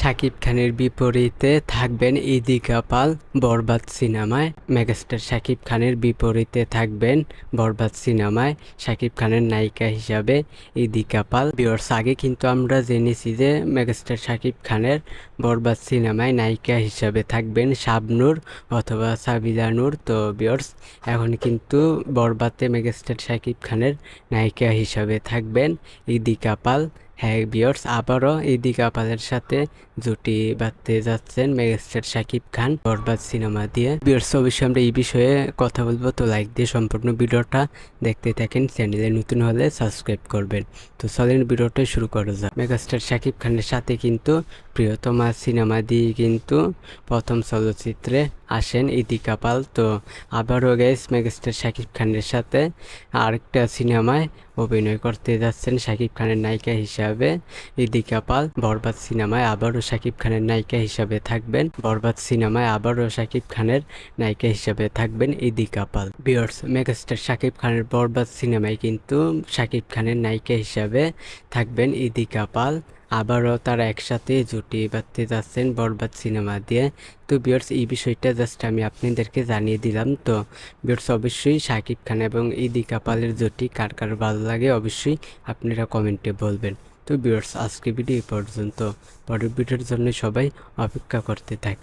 শাকিব খানের বিপরীতে থাকবেন ইদিকা পাল বরবাদ সিনেমায়। মেগাস্টার শাকিব খানের বিপরীতে থাকবেন বরবাদ সিনেমায় শাকিব খানের নায়িকা হিসাবে ইদিকা পাল। ভিউয়ার্স, আগে কিন্তু আমরা জেনেছি যে মেগাস্টার শাকিব খানের বরবাদ সিনেমায় নায়িকা হিসাবে থাকবেন শাবনূর অথবা সাবিলা নূর। তো ভিউয়ার্স, এখন কিন্তু বরবাদে মেগাস্টার শাকিব খানের নায়িকা হিসাবে থাকবেন ইদিকা পাল। হ্যাঁ ভিউয়ার্স, আবারও ইদিকা পালের সাথে জুটি বাঁধতে যাচ্ছেন মেগাস্টার শাকিব খান বরবাদ সিনেমা দিয়ে। ভিউয়ার্স, অবশ্যই আমরা এই বিষয়ে কথা বলবো, তো লাইক দিয়ে সম্পূর্ণ ভিডিওটা দেখতে থাকেন। চ্যানেলে নতুন হলে সাবস্ক্রাইব করবেন। তো চলেন ভিডিওটা শুরু করা যাক। মেগাস্টার শাকিব খানের সাথে কিন্তু প্রিয়তমা সিনেমা দিয়ে কিন্তু প্রথম চলচ্চিত্রে আসেন ইদিকা পাল। তো আবারও গাইস মেগাস্টার শাকিব খানের সাথে আরেকটা সিনেমায় অভিনয় করতে যাচ্ছেন শাকিব খানের নায়িকা হিসাবে ইদিকা পাল। বরবাদ সিনেমায় আবারও শাকিব খানের নায়িকা হিসাবে থাকবেন ইদিকা পাল। ভিউয়ার্স, মেগাস্টার শাকিব খানের বরবাদ সিনেমায় কিন্তু শাকিব খানের নায়িকা হিসাবে থাকবেন ইদিকা পাল। আবারও তারা একসাথে জুটি বাঁধতে যাচ্ছেন বরবাদ সিনেমা দিয়ে। তো ভিউয়ার্স, এই বিষয়টা জাস্ট আমি আপনাদেরকে জানিয়ে দিলাম। তো ভিউয়ার্স, অবশ্যই শাকিব খান এবং ইদিকা পালের জুটি কার কার ভালো লাগে অবশ্যই আপনারা কমেন্টে বলবেন। তো ভিউয়ার্স, আজকে ভিডিও এই পর্যন্ত। পরের ভিডিওর জন্য সবাই অপেক্ষা করতে থাকে।